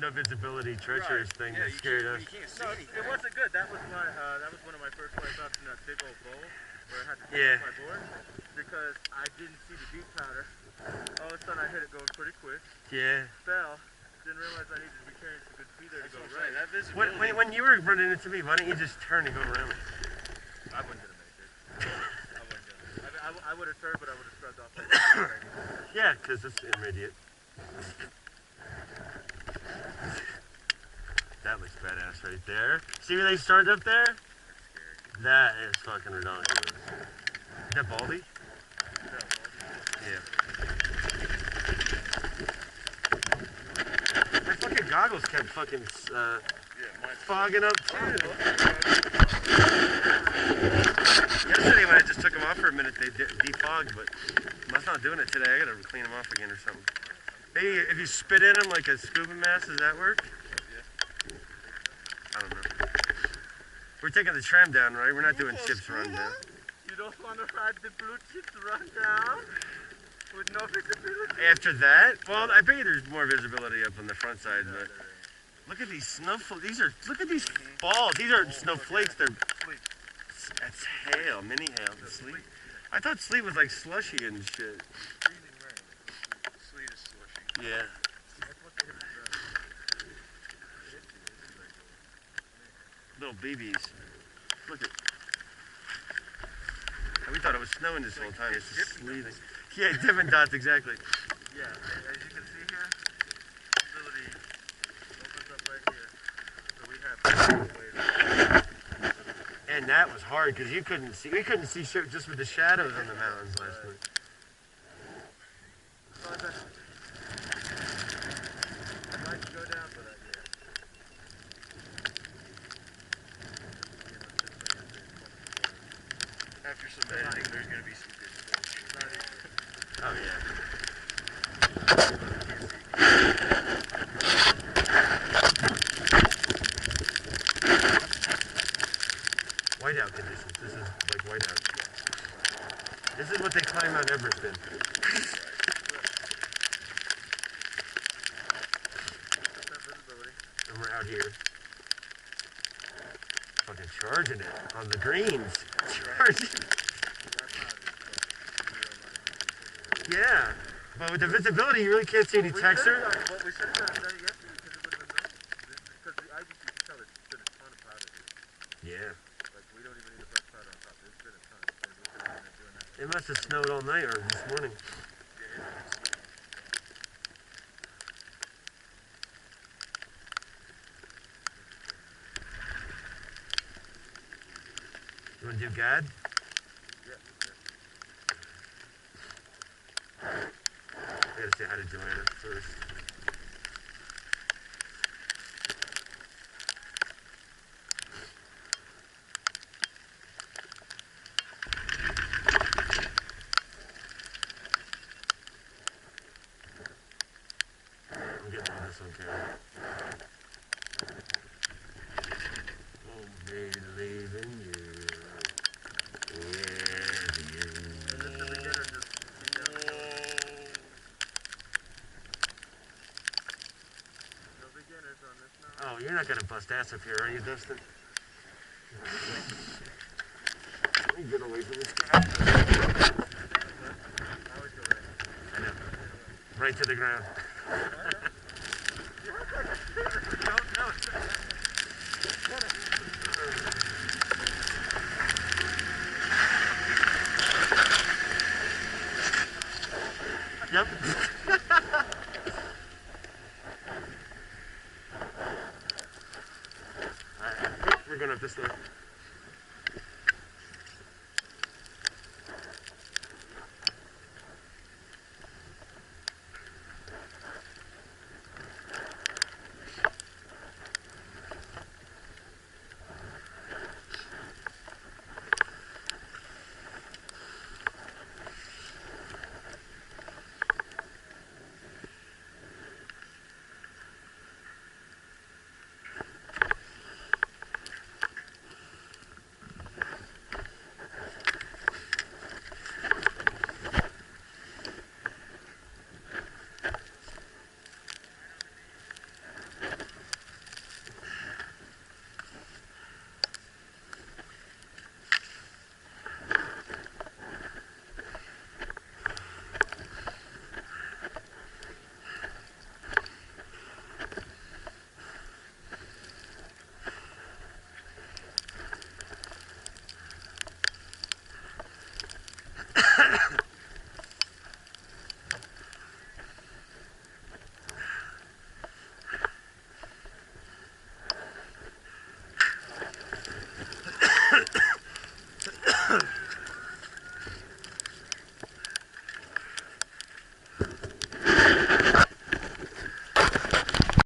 no visibility, treacherous thing that scared us. You can't see anything. It wasn't good. That was one of my first wipeouts in that big old bowl where I had to Yeah. my board because I didn't see the deep powder. All of a sudden I hit it going pretty quick. Yeah. Fell. Didn't realize I needed to be carrying some good speed there to go right. That visibility. When you were running into me, why didn't you just turn and go around me? I wasn't gonna make it. I wasn't gonna. I would have turned, but I would have scrubbed off. Yeah, because it's intermediate. That looks badass right there. See where they started up there? That is fucking ridiculous. Is that Baldy? Yeah. My fucking goggles kept fucking fogging up too. Yesterday when I just took them off for a minute, they defogged, but I'm not doing it today. I gotta clean them off again or something. Hey, if you spit in them like a scuba mask, does that work? I don't know. We're taking the tram down, right? We're not doing chips run down. You don't want to ride the blue chips run down with no visibility? After that? Well, I bet you there's more visibility up on the front side, but look at these snowflakes. Look at these balls. These aren't snowflakes, they're, that's hail, mini hail, the sleet. I thought sleet was like slushy and shit. Sleet is slushy. Yeah. Little BBs. Look at. We thought it was snowing this whole time. It's just sleeting. Yeah, Dippin' Dots, exactly. Yeah, as you can see here, visibility opens up right here. So we have. And that was hard because you couldn't see. We couldn't see shit just with the shadows on the mountains last night. I'd like to go down for that. After some editing, there's going to be some good stuff. Oh yeah. Whiteout conditions. This is like whiteout. This is what they climb Mount Everest in. And we're out here. Fucking charging it on the greens. Charging. Yeah. But with the visibility, you really can't see any texture. Well, we should have done it yesterday because it would have been nice. Because I just can tell it's been a ton of powder here. Yeah. Like, we don't even need a fresh powder on top. There's been a ton. So we could have been doing that. It must have snowed all night or this morning. You want to do GAD? I gotta say hi to Joanna first. I'm getting all this on camera. Oh, believe in you. With you. Oh, you're not gonna bust ass up here, are you, Dustin? Let me get away from this guy. I know. Right to the ground. Yep. We're going up this way.